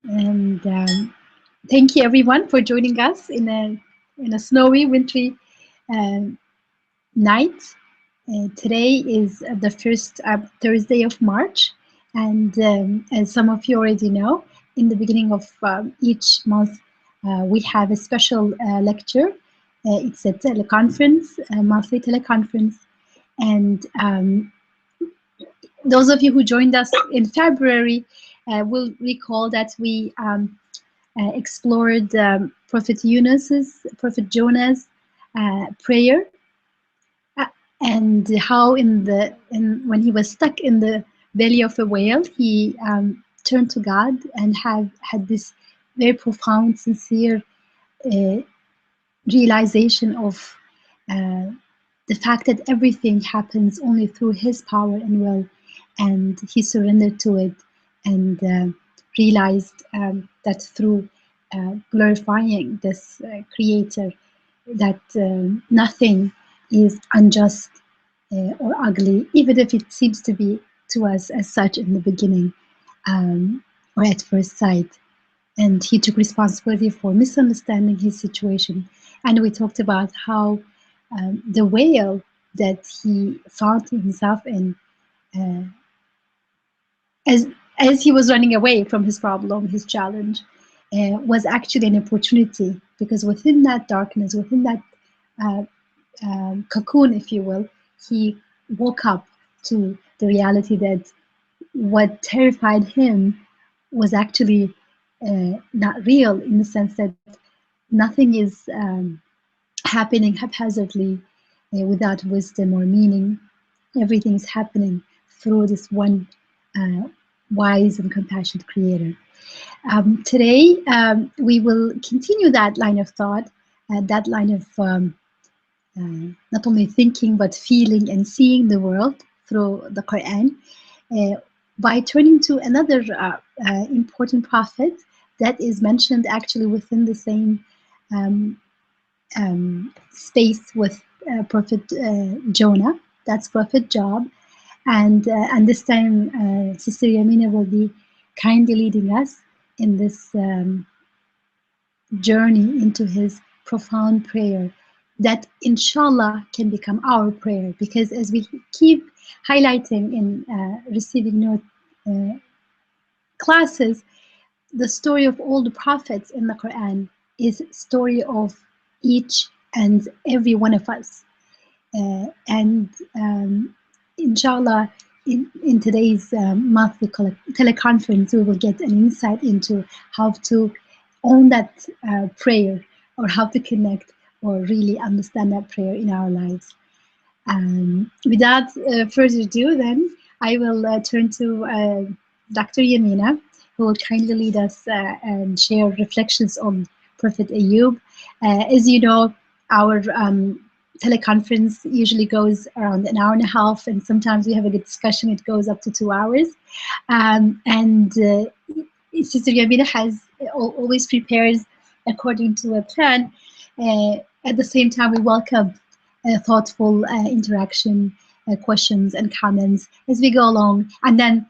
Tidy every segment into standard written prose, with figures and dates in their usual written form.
And thank you everyone for joining us in a snowy, wintry night. Today is the first Thursday of March, and as some of you already know, in the beginning of each month, we have a special lecture. It's a teleconference, a monthly teleconference, and those of you who joined us in February will recall that we explored Prophet Jonah's prayer, and how when he was stuck in the belly of a whale, he turned to God and had this very profound, sincere uh, realization of the fact that everything happens only through His power and will, and he surrendered to it and realized that through glorifying this Creator, that nothing is unjust or ugly, even if it seems to be to us as such in the beginning or at first sight. And he took responsibility for misunderstanding his situation. And we talked about how the whale that he found himself in, uh, as he was running away from his problem, his challenge, was actually an opportunity, because within that darkness, within that uh, cocoon, if you will, he woke up to the reality that what terrified him was actually not real, in the sense that nothing is happening haphazardly without wisdom or meaning. Everything is happening through this one wise and compassionate Creator. Today, we will continue that line of thought, that line of not only thinking but feeling and seeing the world through the Quran, by turning to another important prophet that is mentioned actually within the same um, space with Prophet Jonah. That's Prophet Job, and this time Sister Yamina will be kindly leading us in this journey into his profound prayer that inshallah can become our prayer, because as we keep highlighting in receiving note classes, the story of all the prophets in the Quran is story of each and every one of us. And inshallah, in today's monthly teleconference, we will get an insight into how to own that prayer, or how to connect or really understand that prayer in our lives. Without further ado, then I will turn to Dr. Yamina, who will kindly lead us and share reflections on Prophet Ayyub. As you know, our teleconference usually goes around an hour and a half, and sometimes we have a good discussion. It goes up to 2 hours. And Sister Yamina has always prepares according to a plan. At the same time, we welcome thoughtful interaction, questions and comments as we go along. And then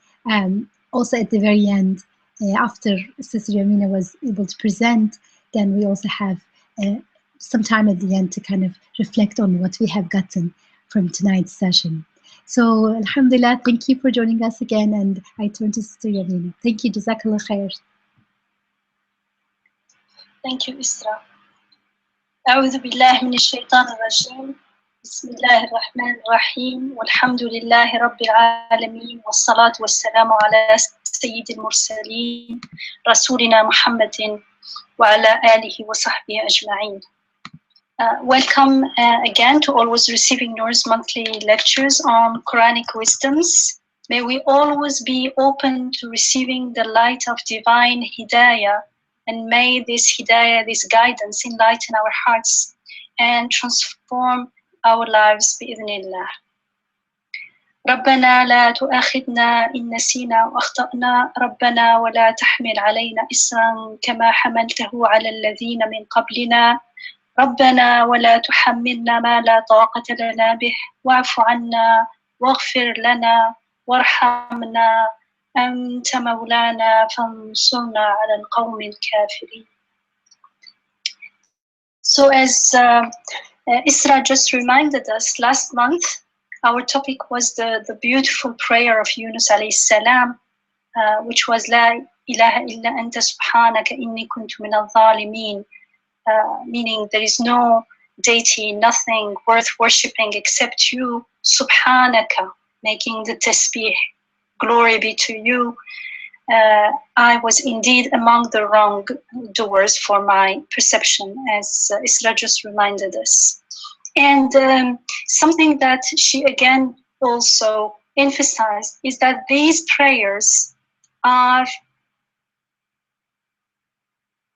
also at the very end, after Sister Yamina was able to present, then we also have some time at the end to kind of reflect on what we have gotten from tonight's session. So, Alhamdulillah, thank you for joining us again, and I turn to Sister Yamina. Thank you, Jazakallah khair. Thank you, Isra. أعوذ بالله من الشيطان الرجيم. بسم الله الرحمن الرحيم والحمد لله رب العالمين والصلاة والسلام على سيد المرسلين رسولنا محمد وعلى آله وصحبه أجمعين. Welcome again to Always Receiving Noor's monthly lectures on Quranic wisdoms. May we always be open to receiving the light of divine hidayah, and may this hidayah, this guidance, enlighten our hearts and transform our lives بإذن الله. ربنا لا تؤاخذنا إن نسينا وأخطأنا ربنا ولا تحمل علينا إصرا كما حملته على الذين من قبلنا ربنا ولا تحملنا ما لا طاقة لنا به واعف عنا واغفر لنا وارحمنا أنت مولانا فانصرنا على القوم الكافرين. So as Isra just reminded us, last month our topic was the beautiful prayer of Yunus alayhi salam, which was La ilaha illa anta subhanaka inni kuntu min al-zalimin, meaning there is no deity, nothing worth worshipping except you, subhanaka, making the tasbih, glory be to you. I was indeed among the wrongdoers for my perception, as Isra just reminded us. And something that she again also emphasized is that these prayers are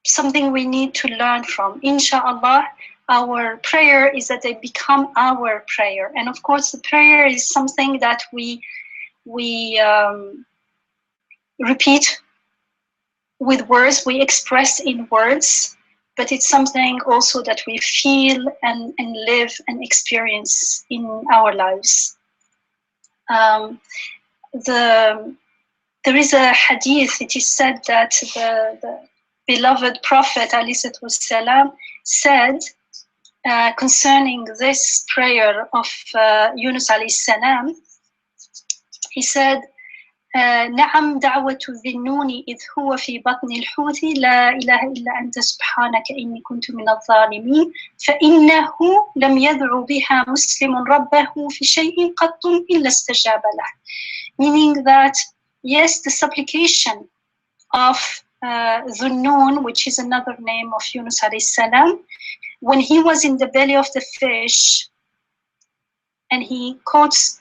something we need to learn from. Inshallah, our prayer is that they become our prayer. And of course, the prayer is something that we repeat with words, we express in words, but it's something also that we feel and live and experience in our lives. There is a hadith, it is said that the beloved Prophet ﷺ said concerning this prayer of Yunus ﷺ, he said, نعم دعوة ذي النون إذ هو في بطن الحوت لا إله إلا أنت سبحانك إني كنت من الظالمين فإنه لم يدع بها مسلم ربه في شيء قط إلا استجاب له. Meaning that yes, the supplication of Dhunnun, which is another name of Yunus alayhi salam, when he was in the belly of the fish and he quotes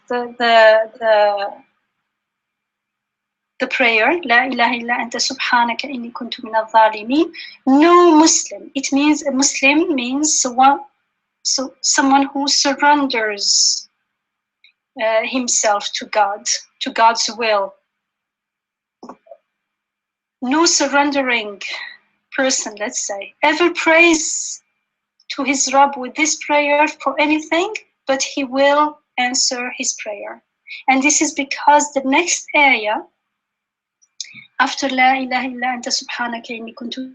the prayer, La ilaha illa anta subhanaka inni kuntu min al-zalimin, no Muslim, it means a Muslim means someone who surrenders himself to God, to God's will. No surrendering person, let's say, ever prays to his Rabb with this prayer for anything, but he will answer his prayer. And this is because the next ayah after La ilaha illa anta subhanaka inni kuntu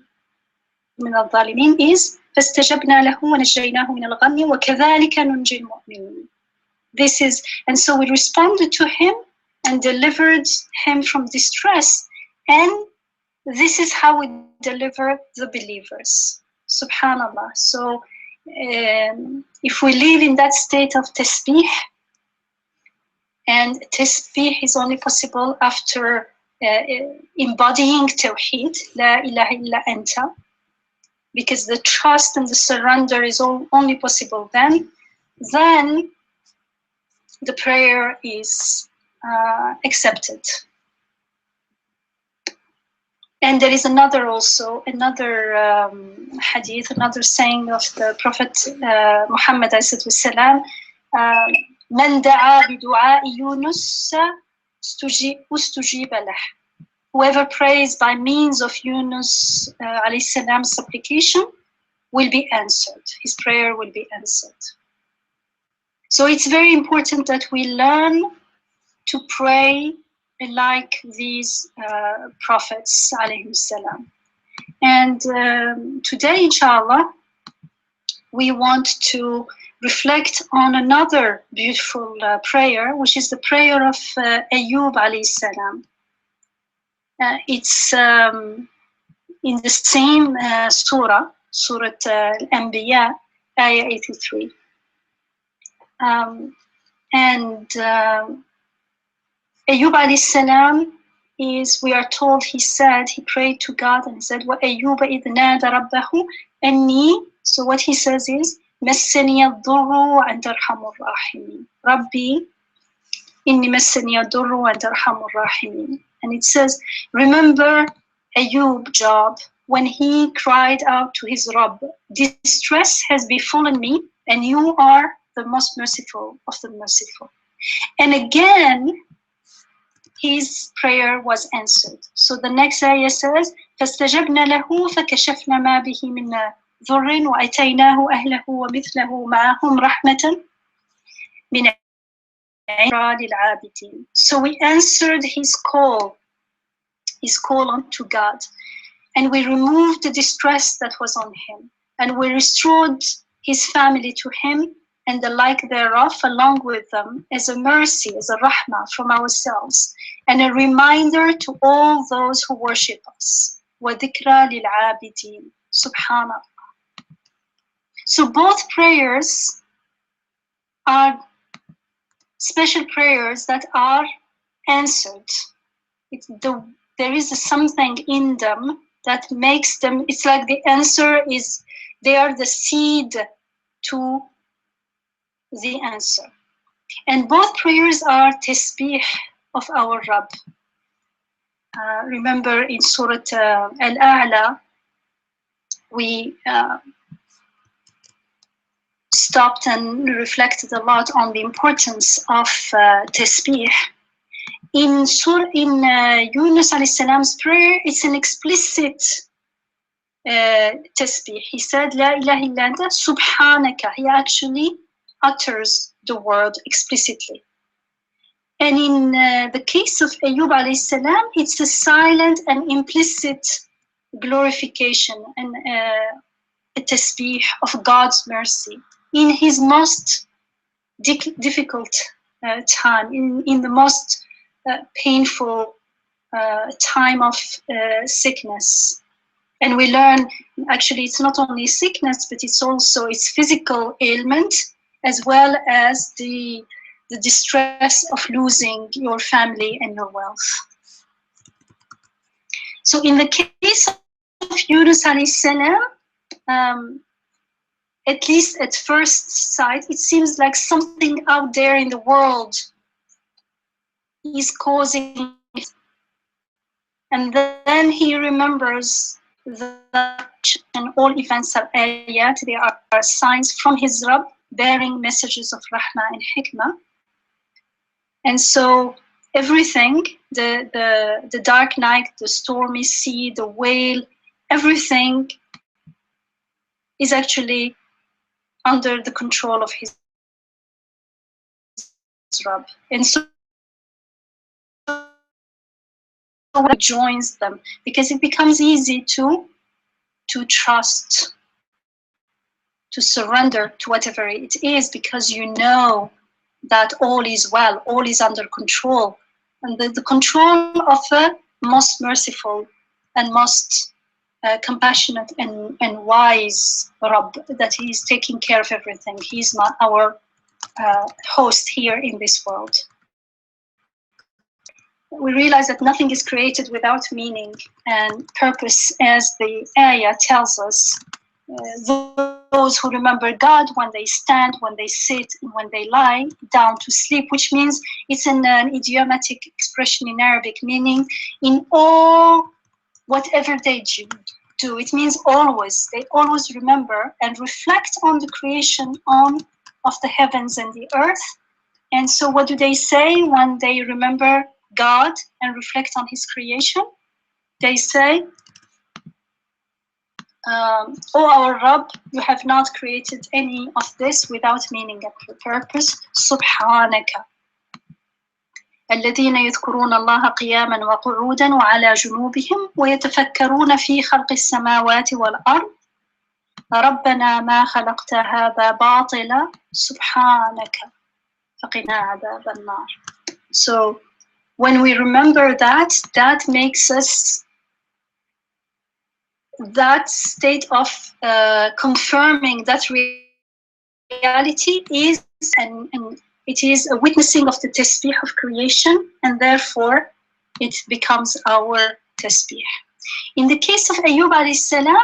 min al-zalimin is فَاسْتَجَبْنَا لَهُ وَنَجَّيْنَاهُ مِنَ الْغَمِّ وَكَذَلِكَ نُنْجِي الْمُؤْمِنِينَ. This is, and so we responded to him and delivered him from distress, and this is how we deliver the believers. Subhanallah. So if we live in that state of tasbih, and tasbih is only possible after embodying tawheed, La ilaha illa anta, because the trust and the surrender is only possible then the prayer is accepted. And there is another hadith, another saying of the Prophet Muhammad sallallahu من دعا بدعاء يونس استجيب له. Whoever prays by means of Yunus alayhi salam's supplication will be answered. His prayer will be answered. So it's very important that we learn to pray like these prophets alayhi salam. And today, inshallah, we want to reflect on another beautiful prayer, which is the prayer of Ayyub alayhi salam. It's in the same surah, Surah Al-Anbiya, ayah 83. And Ayyub alayhi salam is, we are told, he prayed to God and he said, وَأَيُّوبَ إِذْ نَادَ رَبَّهُ أَنِّي. So what he says is, مَسَّنِيَ الضُّرُّ وَأَنْتَ أَرْحَمُ الرَّاحِمِينَ. Rabbi, إِنِّي مَسَّنِيَ الضُّرُّ وَأَنْتَ أَرْحَمُ الرَّاحِمِينَ. And it says, remember Ayyub, Job, when he cried out to his Rabb, distress has befallen me, and you are the most merciful of the merciful. And again, his prayer was answered. So the next ayah says, فَاسْتَجَبْنَا لَهُ فَكَشَفْنَا مَا بِهِ مِنْ ضُرٍّ وَأَتَيْنَاهُ أَهْلَهُ وَمِثْلَهُ مَعَهُمْ رَحْمَةً مِنْ عِنْدِنَا لِلْعَابِدِينَ. So we answered his call his call on to God. And we removed the distress that was on him. And we restored his family to him and the like thereof along with them as a mercy, as a rahmah from ourselves, and a reminder to all those who worship us. وَذِكْرَى لِلْعَابِدِينَ. Subhanallah. So both prayers are special prayers that are answered. There is something in them that makes them, it's like the answer is, they are the seed to the answer. And both prayers are tasbih of our Rabb. Remember in Surah Al-A'la, we stopped and reflected a lot on the importance of tasbih. In Yunus alayhi salam's prayer, it's an explicit tasbih. He said, La ilaha illa anta subhanaka. He actually utters the word explicitly. And in the case of Ayyub alayhi salam, it's a silent and implicit glorification and a tasbih of God's mercy in his most difficult time, in the most painful time of sickness. And we learn, actually, it's not only sickness, but it's also its physical ailment, as well as the distress of losing your family and your wealth. So in the case of Yunus alayhi salam, at least at first sight, it seems like something out there in the world is causing it. And then he remembers that and all events are ayat, they are signs from his Rabb, bearing messages of rahmah and hikmah. And so everything, the dark night, the stormy sea, the whale, everything is actually under the control of his Rabb. And so it joins them, because it becomes easy to trust, to surrender to whatever it is, because you know that all is well, all is under control. And the control of a most merciful and most compassionate and wise Rabb, that he is taking care of everything. He's not our host here in this world. We realize that nothing is created without meaning and purpose, as the ayah tells us. Those who remember God when they stand, when they sit, and when they lie down to sleep, which means it's an idiomatic expression in Arabic, meaning in all, whatever they do. It means always. They always remember and reflect on the creation of the heavens and the earth. And so what do they say when they remember God and reflect on his creation? They say, O our Rabb, you have not created any of this without meaning and purpose. Subhanaka. الذين يذكرون الله قياما وقعودا وعلى جنوبهم ويتفكرون في خلق السماوات والأرض ربنا ما خلقت هذا باطلا سبحانك فقنا عذاب النار. So when we remember that, that makes us, that state of confirming that reality is, and it is a witnessing of the tasbih of creation, and therefore it becomes our tasbih. In the case of Ayyub alayhi salam,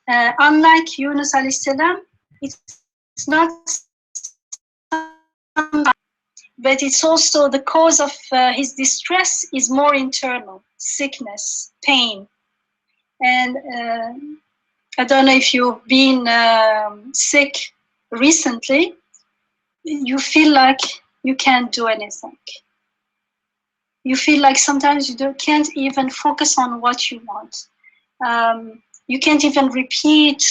unlike Yunus alayhi salam, it's not, but it's also the cause of his distress is more internal, sickness, pain. And I don't know if you've been sick recently, you feel like you can't do anything. You feel like sometimes you can't even focus on what you want. You can't even repeat,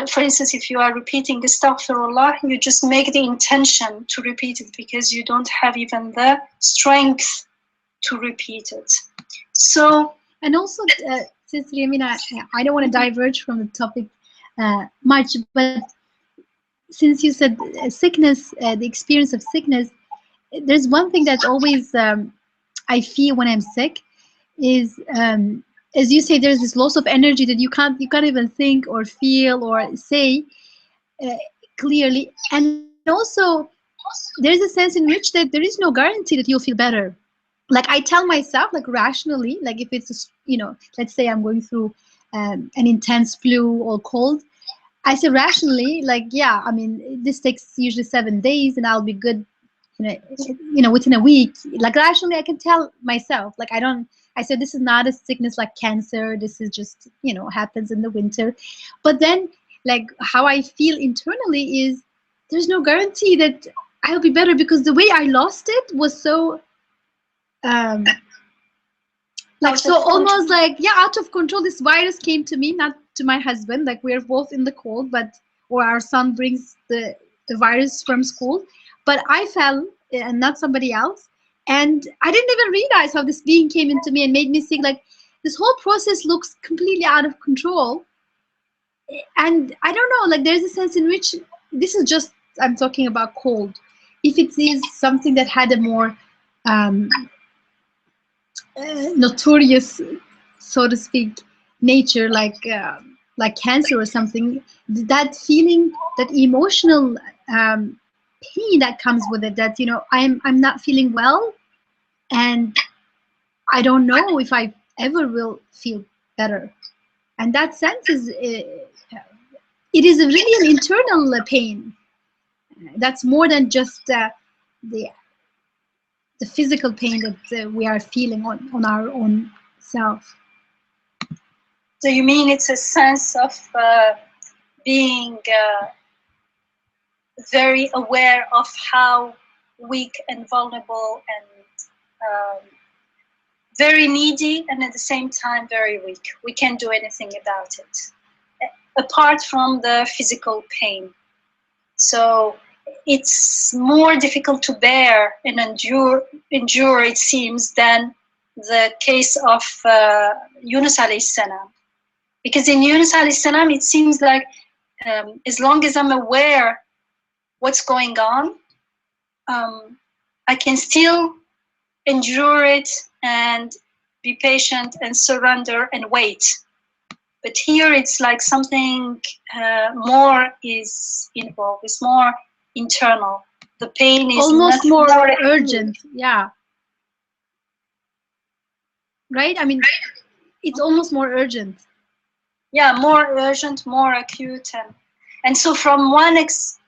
for instance, if you are repeating Astaghfirullah, you just make the intention to repeat it because you don't have even the strength to repeat it. So, and also, Sister Yamina, I don't want to diverge from the topic much, but since you said sickness, the experience of sickness, there's one thing that always I feel when I'm sick is, as you say, there's this loss of energy that you can't even think or feel or say uh, clearly, and also there's a sense in which that there is no guarantee that you'll feel better. Like I tell myself, like rationally, like if it's let's say I'm going through an intense flu or cold, I say rationally, like, yeah, I mean, this takes usually 7 days, and I'll be good, within a week. Like rationally, I can tell myself, like, I don't. I said this is not a sickness like cancer. This is just, happens in the winter. But then, like, how I feel internally is there's no guarantee that I'll be better, because the way I lost it was so um, like, so almost like, yeah, out of control. This virus came to me, not to my husband. Like, we're both in the cold, or our son brings the virus from school, but I fell, and not somebody else. And I didn't even realize how this being came into me and made me think, like, this whole process looks completely out of control. And I don't know, like, there's a sense in which this is just, I'm talking about cold. If it is something that had a more um, notorious, so to speak, nature, like cancer or something, that feeling, that emotional pain that comes with it, that I'm not feeling well, and I don't know if I ever will feel better. And that sense is, it is really an internal pain. That's more than just the the physical pain that we are feeling on our own self. so you mean it's a sense of being very aware of how weak and vulnerable and very needy, and at the same time very weak. We can't do anything about it, apart from the physical pain. So it's more difficult to bear and endure, it seems, than the case of Yunus alayhi salam. Because in Yunus alayhi salam, it seems like as long as I'm aware what's going on, I can still endure it and be patient and surrender and wait. But here it's like something more is involved. It's more internal. The pain is almost more urgent. Yeah. Right? I mean, it's almost more urgent. Yeah, more urgent, more acute. And so from one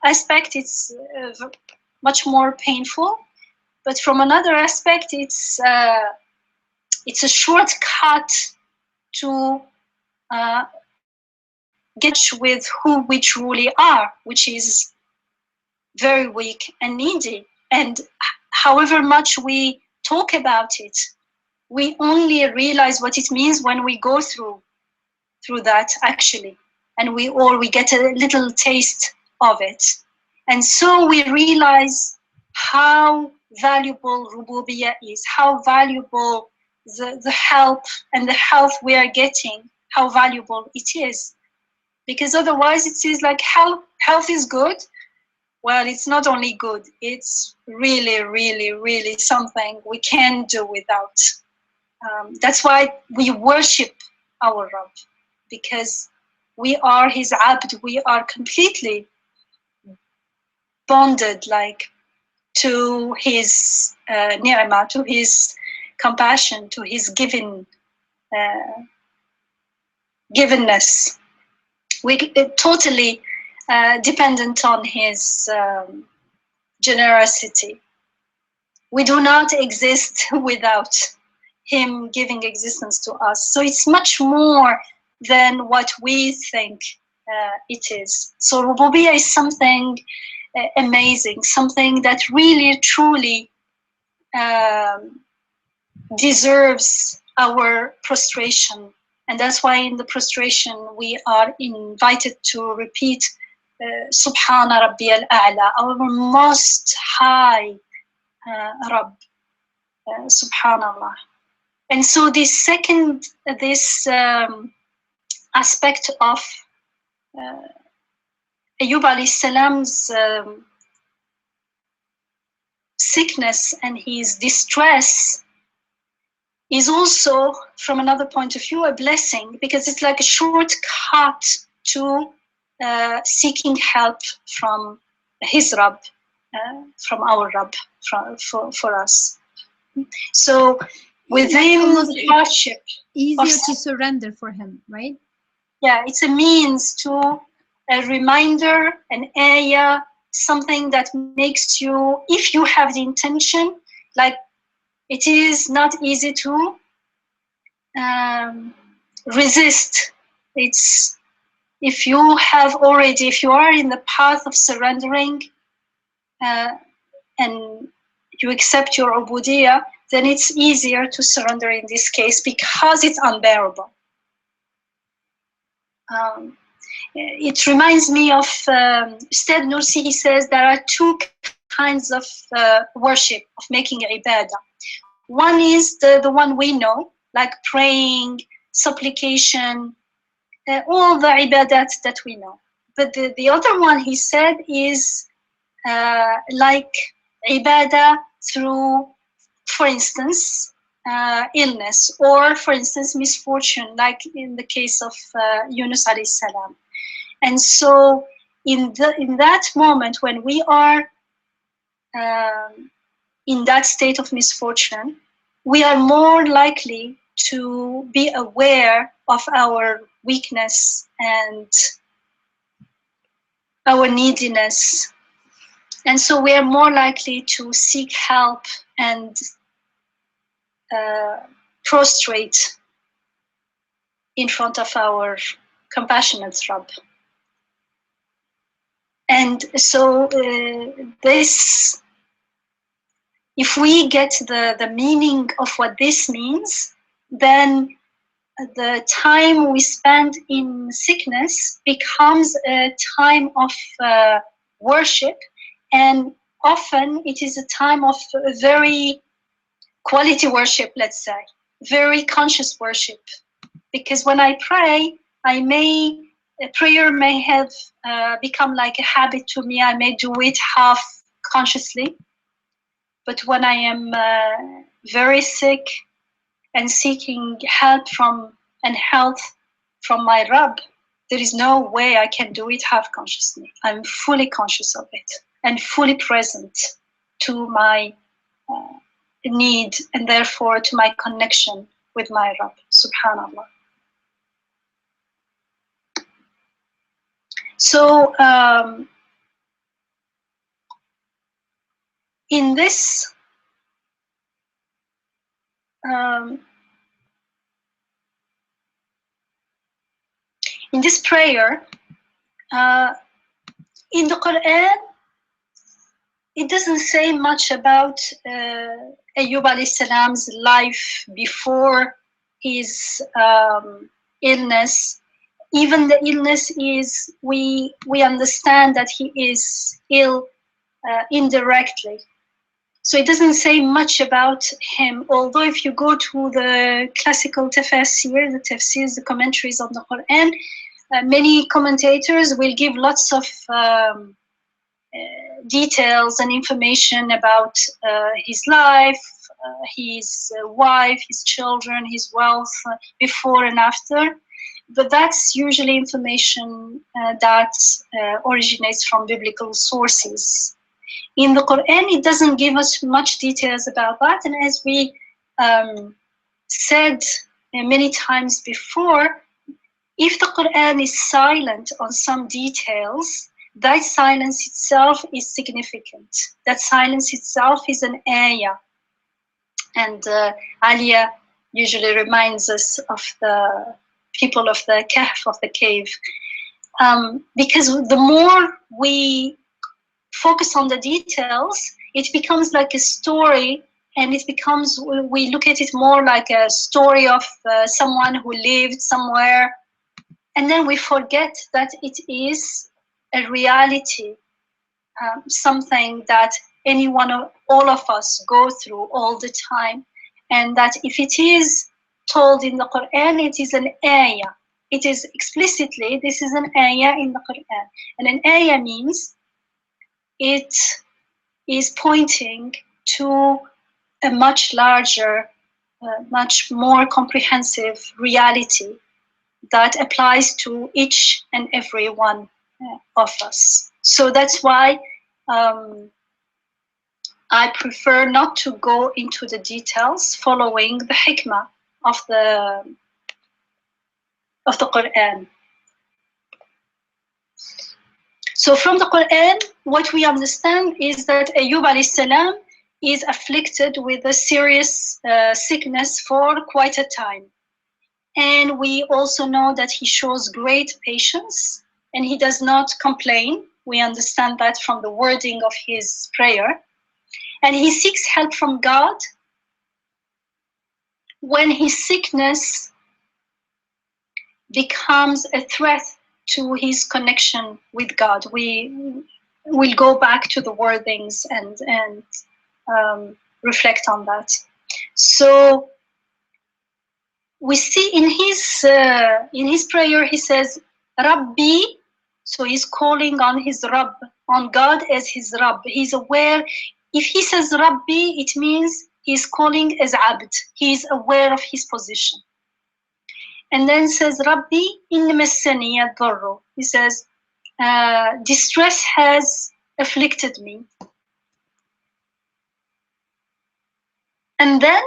aspect, it's much more painful. But from another aspect, it's a shortcut to get with who we truly are, which is very weak and needy. And however much we talk about it, we only realize what it means when we go through that, actually, and we get a little taste of it. And so we realize how valuable rububiyyah is, how valuable the help and the health we are getting, how valuable it is. Because otherwise it is like health is good. Well, it's not only good, it's really, really, really something we can't do without. That's why we worship our Rabb, because we are his abd, we are completely bonded, like, to his ni'mah, to his compassion, to his givenness. We totally dependent on his generosity. We do not exist without him giving existence to us. So it's much more than what we think it is. So rububiyyah is something amazing, something that really, truly deserves our prostration. And that's why in the prostration we are invited to repeat Subhana Rabbi al-A'la, our most high Rabb, Subhanallah. And so this aspect of Ayyub alayhi salam's sickness and his distress is also, from another point of view, a blessing, because it's like a shortcut to seeking help from his Rabb, from our Rabb, for us. So within the hardship, easier to surrender for him, right? Yeah, it's a means to a reminder, an ayah, something that makes you, if you have the intention, like it is not easy to resist. It's, if you are in the path of surrendering and you accept your ubudiyah, then it's easier to surrender in this case because it's unbearable. It reminds me of Ustad Nursi. He says there are two kinds of worship, of making ibadah. One is the one we know, like praying, supplication, all the ibadat that we know. But the other one, he said, is like ibadah through, for instance, illness, or for instance, misfortune, like in the case of Yunus alayhi salam. And so in that moment when we are in that state of misfortune, we are more likely to be aware of our weakness and our neediness. And so we are more likely to seek help and prostrate in front of our compassionate Rabb. And so this, if we get the meaning of what this means, then the time we spend in sickness becomes a time of worship, and often it is a time of very quality worship, let's say, very conscious worship. Because when I pray, a prayer may have become like a habit to me. I may do it half consciously. But when I am very sick and seeking help and health from my Rabb, there is no way I can do it half consciously. I'm fully conscious of it and fully present to my need, and therefore to my connection with my Rabb, subhanallah. So in this prayer, in the Quran, it doesn't say much about Ayyub alayhi salam's life before his illness. Even the illness is, we understand that he is ill indirectly. So it doesn't say much about him, although if you go to the classical tafsir, the commentaries on the Quran, many commentators will give lots of details and information about his life, his wife, his children, his wealth, before and after. But that's usually information that originates from biblical sources. In the Quran, it doesn't give us much details about that. And as we said many times before, if the Quran is silent on some details, that silence itself is significant. That silence itself is an ayah. And Alia usually reminds us of the people of the Kahf, of the cave. Because the more we focus on the details, it becomes like a story, and it becomes, we look at it more like a story of someone who lived somewhere, and then we forget that it is a reality, something that all of us go through all the time, and that if it is told in the Quran, it is an ayah. It is explicitly, this is an ayah in the Quran. And an ayah means it is pointing to a much larger, much more comprehensive reality that applies to each and every one of us. So that's why I prefer not to go into the details following the hikmah of the Quran. So from the Quran, what we understand is that Ayyub alayhi salam is afflicted with a serious sickness for quite a time. And we also know that he shows great patience and he does not complain. We understand that from the wording of his prayer. And he seeks help from God when his sickness becomes a threat to his connection with God. We will go back to the wordings and reflect on that. So we see in his prayer, he says, Rabbi, so he's calling on his Rabb, on God as his Rabb. He's aware, if he says Rabbi, it means he's calling as Abd. He's aware of his position. And then says, Rabbi, in massani ad-darru. He says, distress has afflicted me. And then,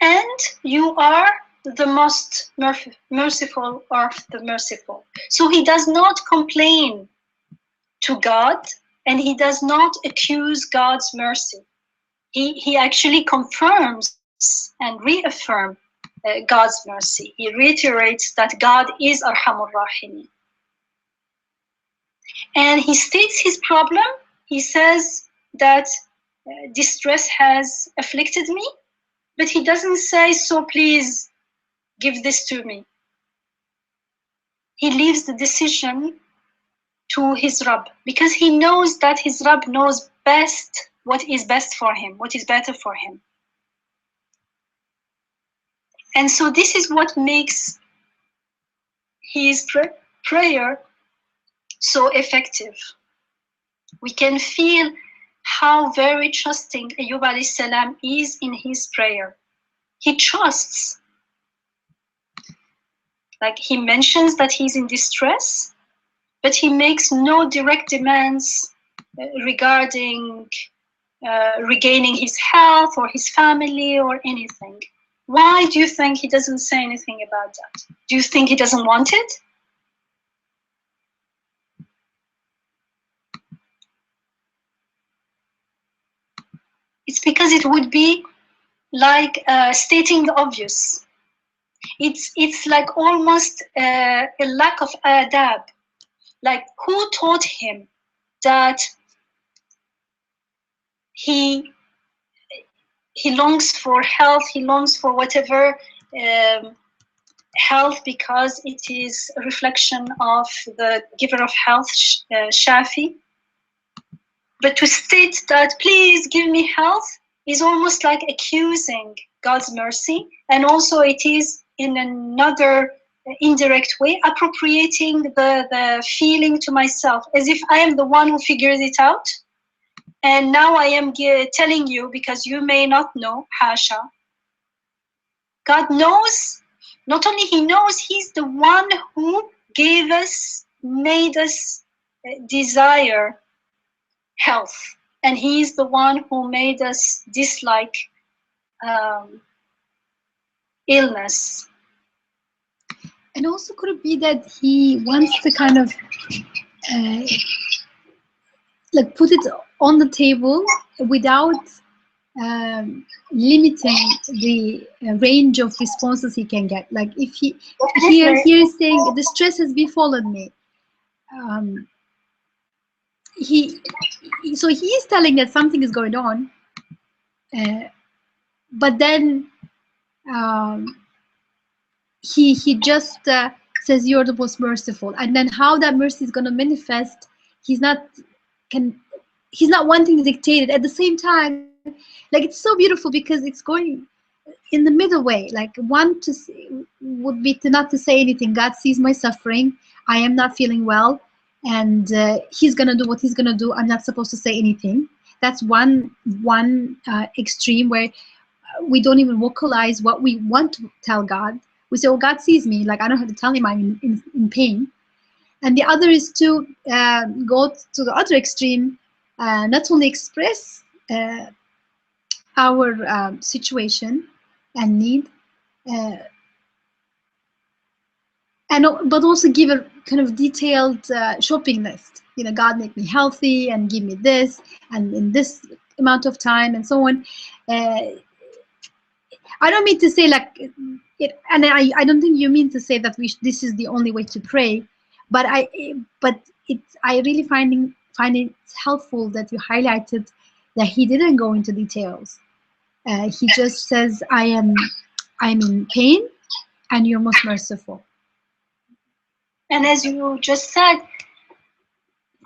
and you are the most merciful of the merciful. So he does not complain to God and he does not accuse God's mercy. He actually confirms and reaffirms God's mercy. He reiterates that God is Arhamur Rahimin. And he states his problem. He says that distress has afflicted me, but he doesn't say, so please give this to me. He leaves the decision to his Rabb because he knows that his Rabb knows best what is best for him, what is better for him. And so this is what makes his prayer so effective. We can feel how very trusting Ayyub alayhi salam is in his prayer. He trusts. Like he mentions that he's in distress, but he makes no direct demands regarding regaining his health or his family or anything. Why do you think he doesn't say anything about that? Do you think he doesn't want it? It's because it would be like stating the obvious. It's like almost a lack of adab. Like who taught him that he longs for health, he longs for whatever health because it is a reflection of the giver of health, Shafi. But to state that please give me health is almost like accusing God's mercy, and also it is in another indirect way appropriating the feeling to myself, as if I am the one who figures it out. And now I am telling you because you may not know, hasha. God knows, not only he knows, he's the one who gave us, made us desire health. And he's the one who made us dislike illness. And also could it be that he wants to kind of like put it on the table without limiting the range of responses he can get. Like if he here is saying the stress has befallen me, so he is telling that something is going on, but then he just says you're the most merciful, and then how that mercy is going to manifest, he's not wanting to dictate it. At the same time, like it's so beautiful because it's going in the middle way. Like one to would be to not to say anything. God sees my suffering. I am not feeling well, and He's gonna do what He's gonna do. I'm not supposed to say anything. That's one extreme where we don't even vocalize what we want to tell God. We say, "Oh, God sees me. Like I don't have to tell Him I'm in pain." And the other is to go to the other extreme, not only express our situation and need, uh, and but also give a kind of detailed shopping list. You know, God make me healthy and give me this and in this amount of time and so on. I don't mean to say like it, and I don't think you mean to say that this is the only way to pray, but I really find it helpful that you highlighted that he didn't go into details. He just says, I'm in pain, and you're most merciful. And as you just said,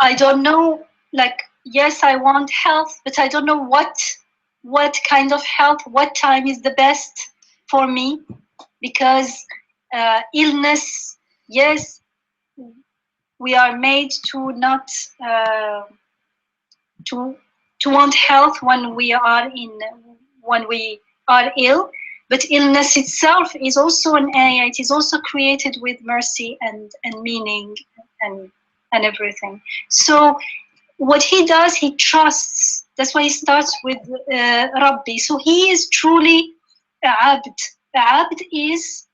I don't know, like, yes, I want health, but I don't know what kind of health, what time is the best for me, because illness, yes, we are made to not to want health when we are ill, but illness itself is also an ayah. It is also created with mercy and meaning and everything. So what he does, he trusts. That's why he starts with Rabbi. So he is truly a abd. A abd is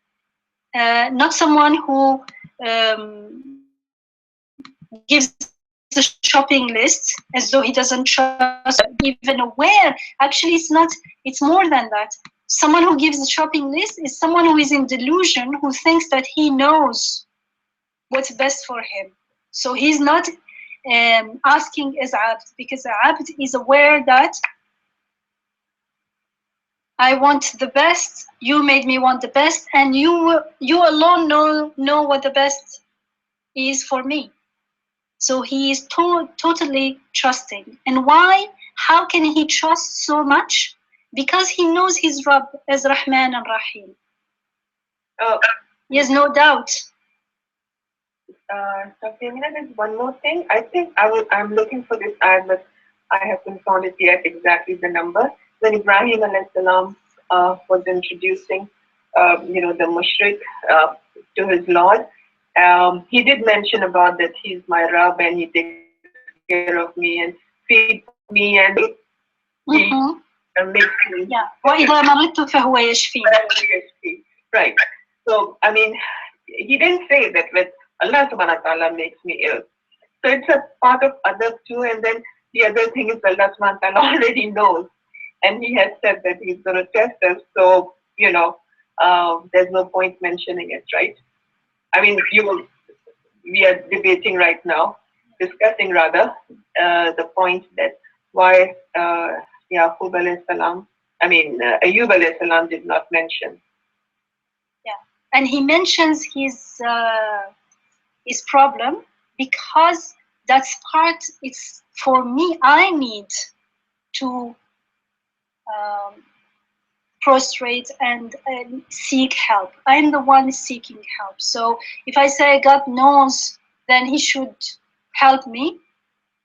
not someone who gives the shopping list as though he doesn't trust, even aware. Actually, it's more than that. Someone who gives the shopping list is someone who is in delusion, who thinks that he knows what's best for him. So he's not asking as abd, because abd is aware that I want the best, you made me want the best, and you alone know what the best is for me. So he is totally trusting. And why? How can he trust so much? Because he knows his Rabb as Rahman and Rahim. He has no doubt. There's one more thing. I think I'm looking for this ad, but I haven't found it yet, exactly the number. When Ibrahim alayhi salam was introducing, the mushrik to his Lord, he did mention about that he's my Rabb and he takes care of me and feeds me and he makes me. Yeah. وَإِذَا مَرِضْتُ فَهُوَ يَشْفِينِ. Right. So, I mean, he didn't say that with Allah subhanahu wa ta'ala makes me ill. So it's a part of others too. And then the other thing is Allah subhanahu wa ta'ala already knows. And he has said that he's going to test us. So, there's no point mentioning it, right? I mean, we are debating right now, discussing rather, the point that why Yaqub alayhi salam, Ayyub alayhi salam did not mention. Yeah, and he mentions his problem because that's part. It's for me. I need to prostrate and seek help. I'm the one seeking help. So if I say God knows, then He should help me,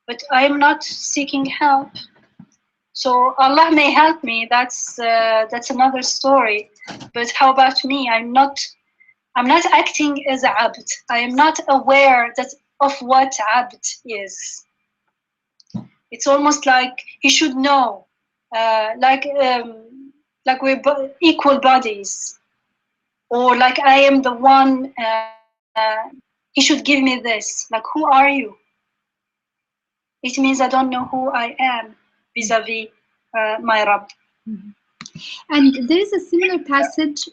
but I'm not seeking help. So Allah may help me. That's another story. But how about me? I'm not acting as a abd. I am not aware of what abd is. It's almost like he should know, like we're equal bodies, or like I am the one. He should give me this. Like, who are you? It means I don't know who I am vis-a-vis my Rabb. Mm-hmm. And there is a similar passage,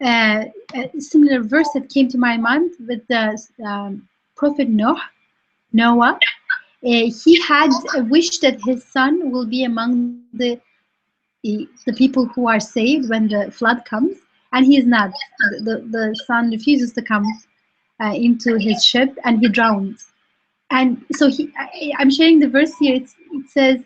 a similar verse that came to my mind with the Prophet Noah. He had a wish that his son will be among the people who are saved when the flood comes, and he is not. The son refuses to come into his ship, and he drowns. And so I'm sharing the verse here. It says,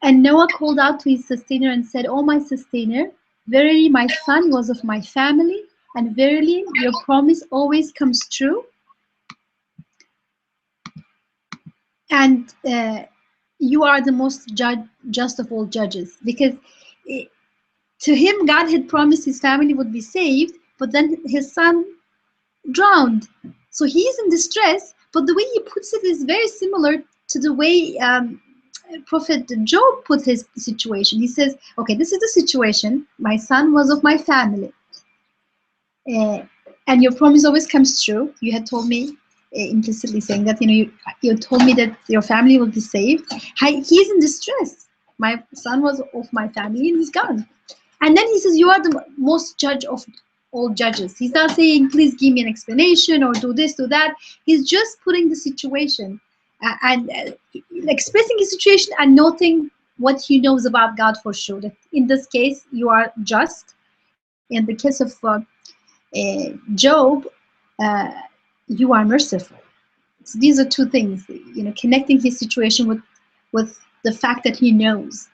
And Noah called out to his sustainer and said, "O my sustainer, verily my son was of my family, and verily your promise always comes true. And you are the most just of all judges." Because to him, God had promised his family would be saved, but then his son drowned. So he's in distress, but the way he puts it is very similar to the way Prophet Job put his situation. He says, okay, this is the situation. My son was of my family. And your promise always comes true. You had told me, implicitly saying that, you told me that your family will be saved. He's in distress. My son was of my family and he's gone. And then he says, you are the most judge of all judges. He's not saying, please give me an explanation or do this, do that. He's just putting the situation and expressing his situation and noting what he knows about God for sure. That in this case, you are just. In the case of Job, you are merciful. So these are two things, connecting his situation with the fact that he knows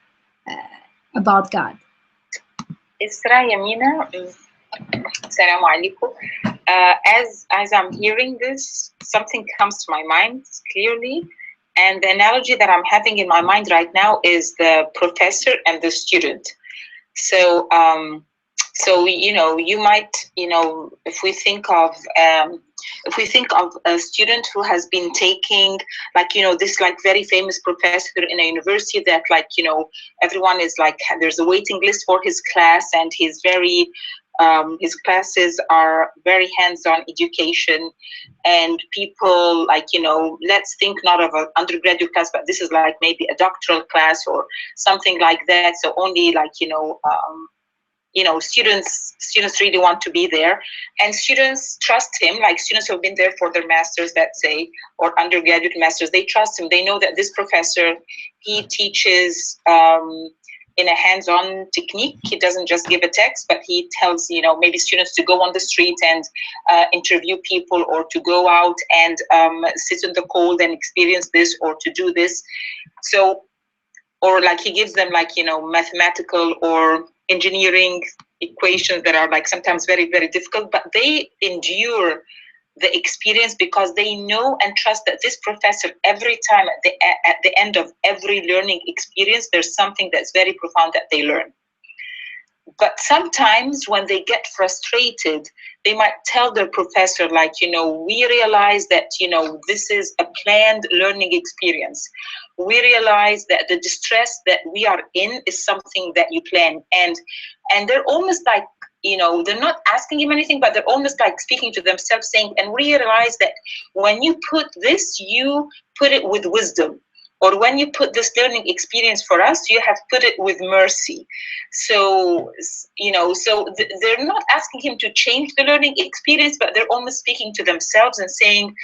about God. Isra, Yamina, Assalamu alaikum. As I'm hearing this, something comes to my mind clearly, and the analogy that I'm having in my mind right now is the professor and the student. So, you might, if we think of a student who has been taking, this very famous professor in a university that everyone is there's a waiting list for his class, and he's very his classes are very hands-on education, and people let's think not of an undergraduate class, but this is maybe a doctoral class or something like that. So only students really want to be there, and students trust him. Students who have been there for their masters, let's say, or undergraduate masters, they trust him. They know that this professor, he teaches in a hands-on technique. He doesn't just give a text, but he tells maybe students to go on the street and interview people, or to go out and sit in the cold and experience this, or to do this. So, or he gives them mathematical or engineering equations that are sometimes very, very difficult, but they endure the experience because they know and trust that this professor, every time at the end of every learning experience, there's something that's very profound that they learn. But sometimes when they get frustrated, they might tell their professor, we realize that, this is a planned learning experience. We realize that the distress that we are in is something that you plan. And they're almost they're not asking him anything, but they're almost speaking to themselves, saying, and we realize that when you put this, you put it with wisdom. Or when you put this learning experience for us, you have put it with mercy. So, they're not asking him to change the learning experience, but they're almost speaking to themselves and saying,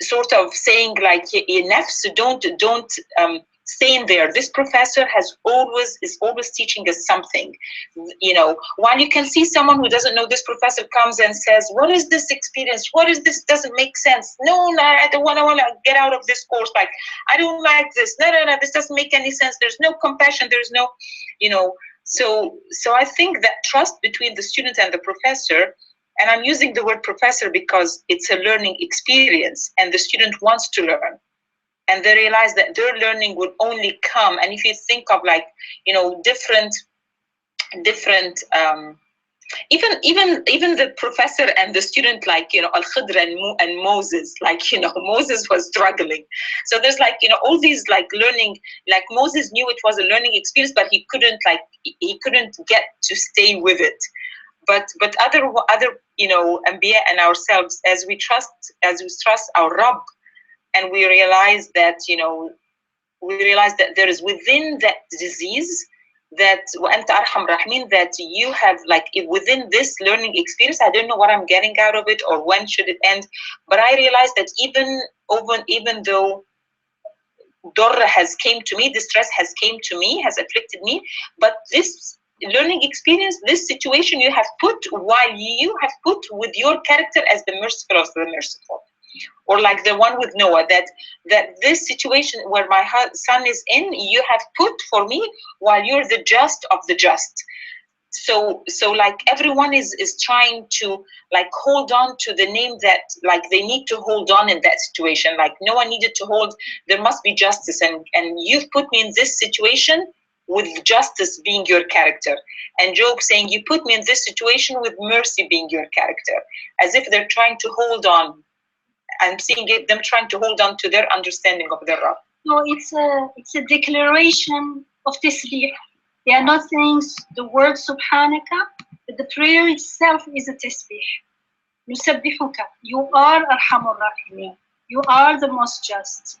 sort of saying, enough, so don't stay in there. This professor is always teaching us something. While you can see someone who doesn't know, this professor comes and says, what is this experience? What is this? Doesn't make sense. No, I don't want to get out of this course. I don't like this. No, this doesn't make any sense. There's no compassion. There's no, so I think that trust between the student and the professor, and I'm using the word professor because it's a learning experience and the student wants to learn. And they realize that their learning will only come. And if you think of different even the professor and the student, Al-Khidr and Moses, Moses was struggling. So there's all these learning, Moses knew it was a learning experience, but he couldn't get to stay with it. But other Anbiya and ourselves, as we trust our Rabb, and we realize that there is within that disease that وَأَنْتَ أَرْحَمُ الرَّاحِمِينَ, that you have within this learning experience, I don't know what I'm getting out of it or when should it end, but I realized that even though Dorra has came to me, distress has came to me, has afflicted me, but this learning experience, this situation you have put with your character as the merciful of the merciful. or like the one with Noah, that this situation where my son is in, you have put for me while you're the just of the just. So like everyone is trying to like hold on to the name that like they need to hold on in that situation. Like Noah needed to hold, there must be justice, and you've put me in this situation with justice being your character. And Job saying, you put me in this situation with mercy being your character, as if they're trying to hold on. I'm seeing it, them trying to hold on to their understanding of their Rabb. No, it's a declaration of tasbih. They are not saying the word subhanaka, but the prayer itself is a tasbih. Nusabbihuka, you are Arhamur Rahimeen. You are the most just.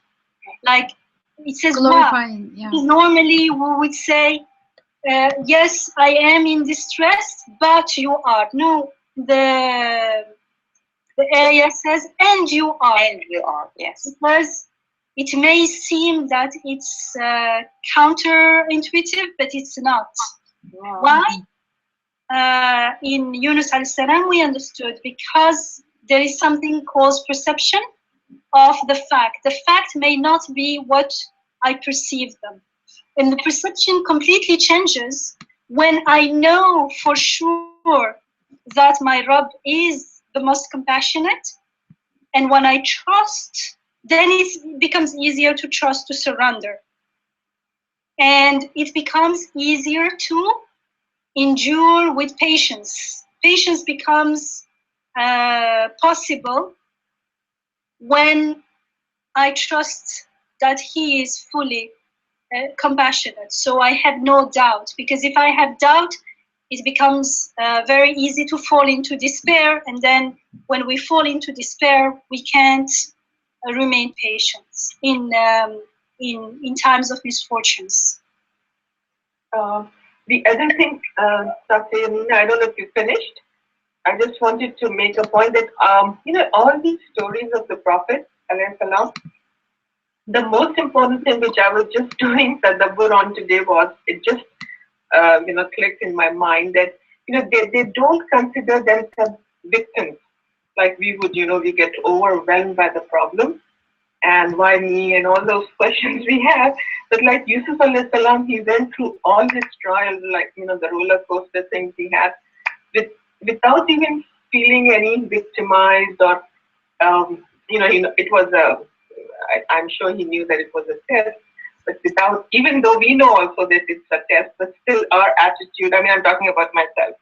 Like it says, glorifying, yeah. Normally we would say, yes, I am in distress, but you are. No, the ayah says, and you are. And you are, yes. Because it may seem that it's counterintuitive, but it's not. Wow. Why? In Yunus al-Salam, we understood because there is something called perception of the fact. The fact may not be what I perceive them. And the perception completely changes when I know for sure that my Rabb is the most compassionate. And when I trust, then it becomes easier to trust, to surrender. And it becomes easier to endure with patience. Patience becomes possible when I trust that He is fully compassionate. So I have no doubt, because if I have doubt, it becomes very easy to fall into despair. And then when we fall into despair, we can't remain patient in times of misfortunes. The other thing, Dr. Yamina, I don't know if you finished. I just wanted to make a point that, all these stories of the Prophet, the most important thing which I was just doing tadabbur on today was, it just, clicked in my mind that, they don't consider themselves victims. Like we would, we get overwhelmed by the problem. And why me and all those questions we have. But like Yusuf alayhi salam, he went through all his trials, like, the roller coaster things he had, without even feeling any victimized or, it was I'm sure he knew that it was a test, but without, even though we know also that it's a test, but still our attitude, I'm talking about myself,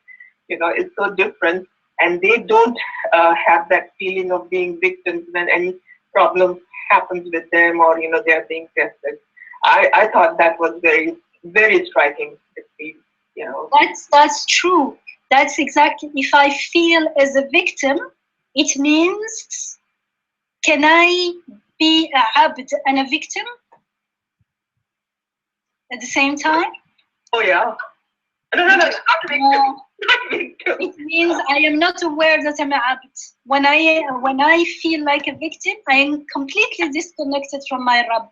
it's so different. And they don't have that feeling of being victims when any problem happens with them, or they are being tested. I thought that was very, very striking. That's true. That's exactly. If I feel as a victim, it means, can I be a abd and a victim at the same time? Oh yeah. No, not victim. It means I am not aware that I'm an abd. When I feel like a victim, I am completely disconnected from my Rabb.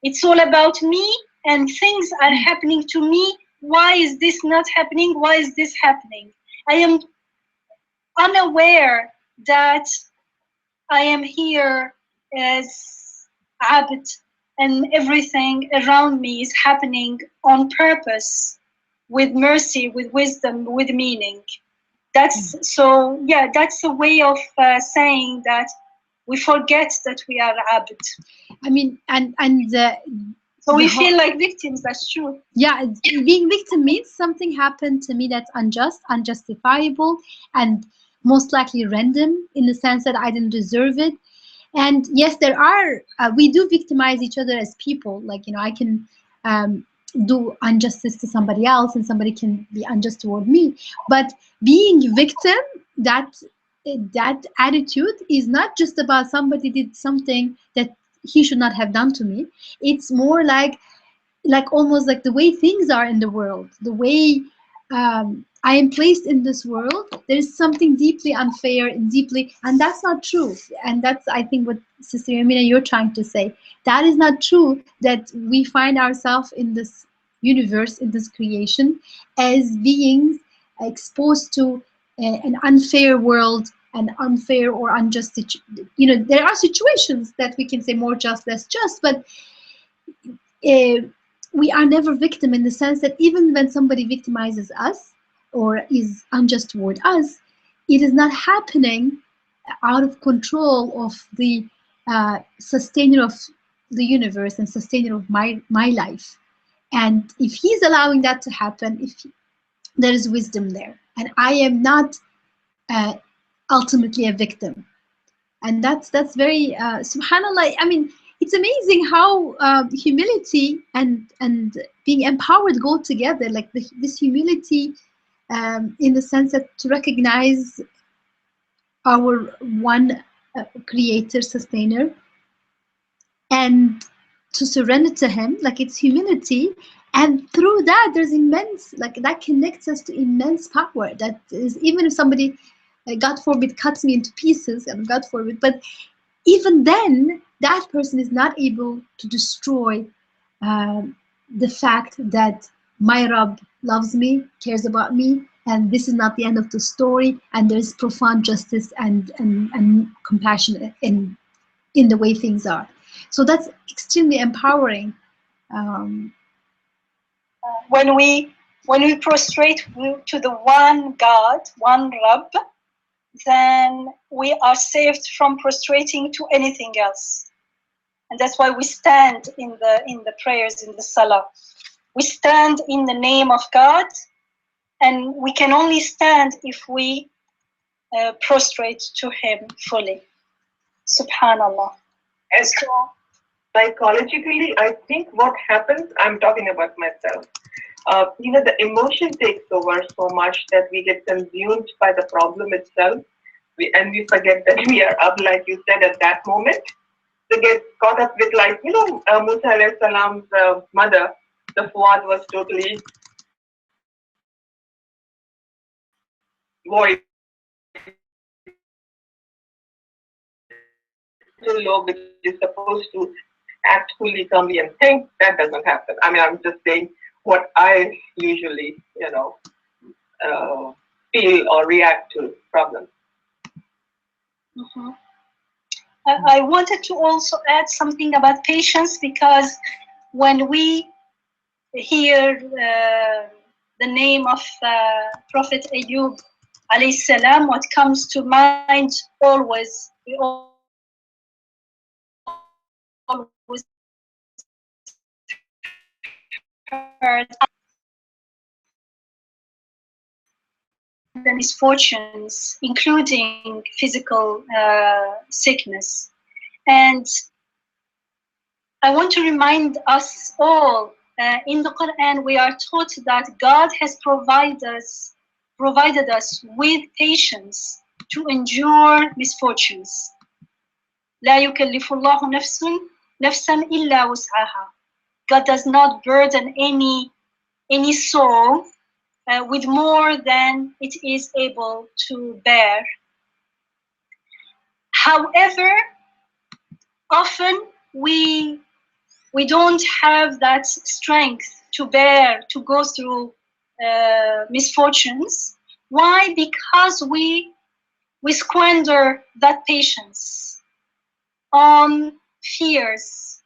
It's all about me, and things are happening to me. Why is this not happening? Why is this happening? I am unaware that I am here as abd, and everything around me is happening on purpose, with mercy, with wisdom, with meaning. That's a way of saying that we forget that we are abd. So we feel like victims, that's true. Yeah, being victim means something happened to me that's unjust, unjustifiable, and most likely random, in the sense that I didn't deserve it. And yes, there are, we do victimize each other as people. Like, I can do injustice to somebody else and somebody can be unjust toward me. But being victim, that attitude is not just about somebody did something that he should not have done to me. It's more like almost like the way things are in the world, the way I am placed in this world. There is something deeply unfair and that's not true. And that's, I think, what Sister Yamina, you're trying to say. That is not true, that we find ourselves in this universe, in this creation, as beings exposed to an unfair world, an unfair or unjust you know, there are situations that we can say more just, less just, but we are never victim in the sense that even when somebody victimizes us or is unjust toward us, it is not happening out of control of the sustainer of the universe and sustainer of my life. And if he's allowing that to happen, if there is wisdom there, and I am not ultimately a victim, and that's very subhanallah. I mean, it's amazing how humility and being empowered go together. Like this humility, in the sense that to recognize our one creator, sustainer, and to surrender to him, like it's humility. And through that, there's immense, like that connects us to immense power. That is, even if somebody, God forbid, cuts me into pieces, and God forbid, but even then, that person is not able to destroy the fact that my Rabb loves me, cares about me, and this is not the end of the story, and there's profound justice and compassion in the way things are. So that's extremely empowering. When we prostrate to the one God, one Rabb, then we are saved from prostrating to anything else. And that's why we stand in the prayers, in the salah. We stand in the name of God, and we can only stand if we prostrate to him fully. Subhanallah. And so, psychologically, I think what happens, I'm talking about myself, you know, the emotion takes over so much that we get consumed by the problem itself, and we forget that we are up, like you said, at that moment. To get caught up with, like, you know, Musa alayhi salam's mother, the Fuad was totally void. Law which is supposed to act fully calmly and think, that doesn't happen. I mean, I'm just saying what I usually, you know, feel or react to problems. Mm-hmm. I wanted to also add something about patience, because when we hear the name of Prophet Ayyub alayhi salam, what comes to mind always, we always heard the misfortunes, including physical sickness. And I want to remind us all, in the Quran, we are taught that God has provided us with patience to endure misfortunes. لا يكلف الله نفسا إلا وسعها. God does not burden any soul with more than it is able to bear. However, often we don't have that strength to bear, to go through misfortunes. Why? Because we squander that patience on fears.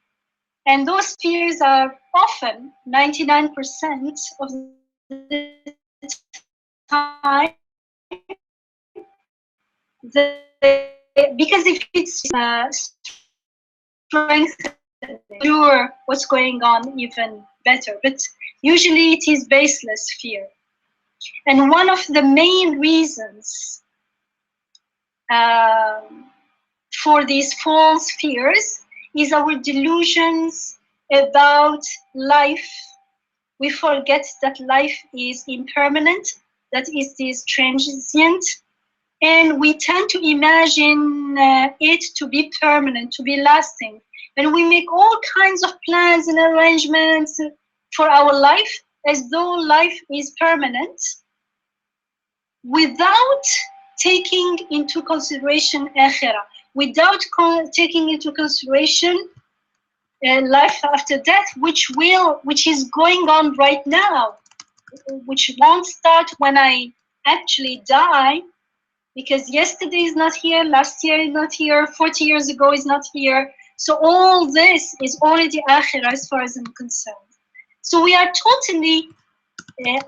And those fears are often 99% of the time, because if it's strength, endure what's going on even better. But usually it is baseless fear. And one of the main reasons for these false fears is our delusions about life. We forget that life is impermanent, that it is transient, and we tend to imagine it to be permanent, to be lasting. And we make all kinds of plans and arrangements for our life as though life is permanent, without taking into consideration akhirah, without taking into consideration life after death, which is going on right now, which won't start when I actually die, because yesterday is not here, last year is not here, 40 years ago is not here. So all this is already akhirah as far as I'm concerned. So we are totally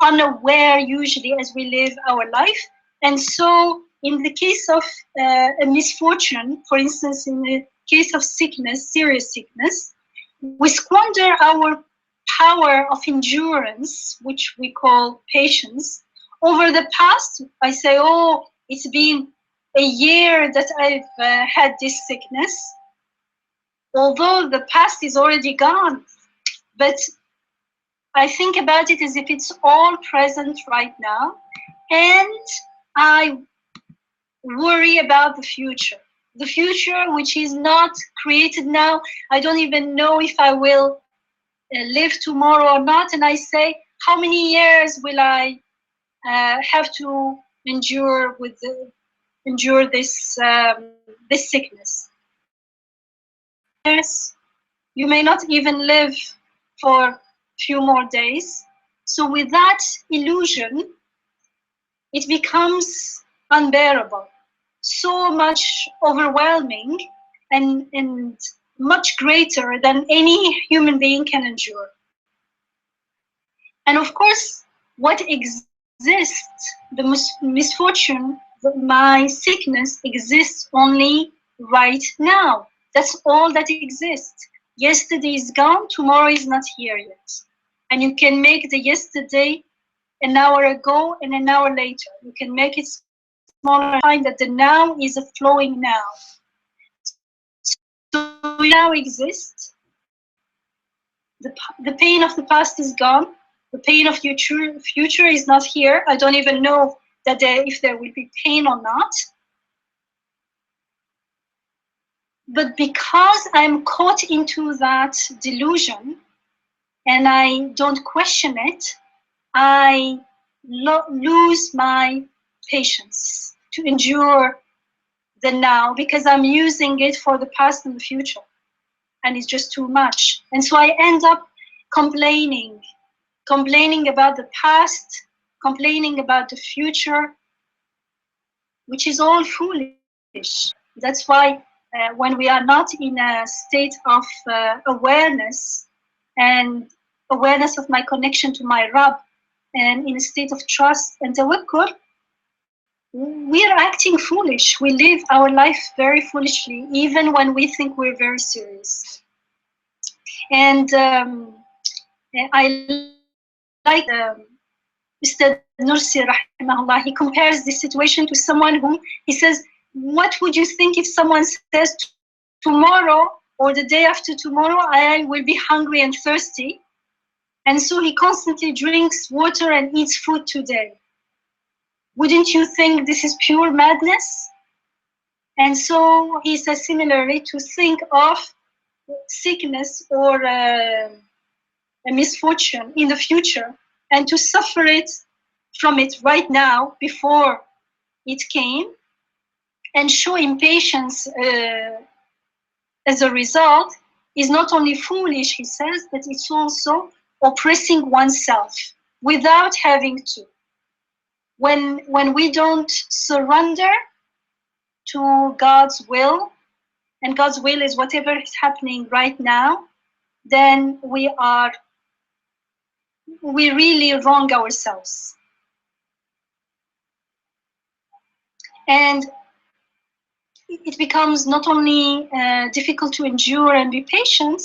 unaware usually as we live our life. And so in the case of a misfortune, for instance, in the case of sickness, serious sickness, we squander our power of endurance, which we call patience. Over the past, I say, oh, it's been a year that I've had this sickness, although the past is already gone. But I think about it as if it's all present right now, and I worry about the future. The future, which is not created now. I don't even know if I will live tomorrow or not. And I say, how many years will I have to endure this this sickness? Yes, you may not even live for a few more days. So with that illusion, it becomes unbearable, so much overwhelming and much greater than any human being can endure. And of course, what exists, the misfortune, my sickness exists only right now. That's all that exists. Yesterday is gone, tomorrow is not here yet. And you can make the yesterday an hour ago and an hour later. You can make it smaller, find that the now is a flowing now. So now exists. The pain of the past is gone. The pain of future is not here. I don't even know that if there will be pain or not. But because I'm caught into that delusion and I don't question it, I lose my patience to endure the now, because I'm using it for the past and the future, and it's just too much. And so I end up complaining about the past, complaining about the future, which is all foolish. That's why when we are not in a state of awareness and awareness of my connection to my Rabb, and in a state of trust and tawakkul, we are acting foolish. We live our life very foolishly, even when we think we're very serious. And I like Mr. Nursi, rahimahullah, he compares this situation to someone who, he says, what would you think if someone says tomorrow or the day after tomorrow, I will be hungry and thirsty, and so he constantly drinks water and eats food today? Wouldn't you think this is pure madness? And so he says similarly, to think of sickness or a misfortune in the future and to suffer it from it right now before it came and show impatience as a result is not only foolish, he says, but it's also oppressing oneself without having to. When we don't surrender to God's will, and God's will is whatever is happening right now, then we really wrong ourselves. And it becomes not only difficult to endure and be patient,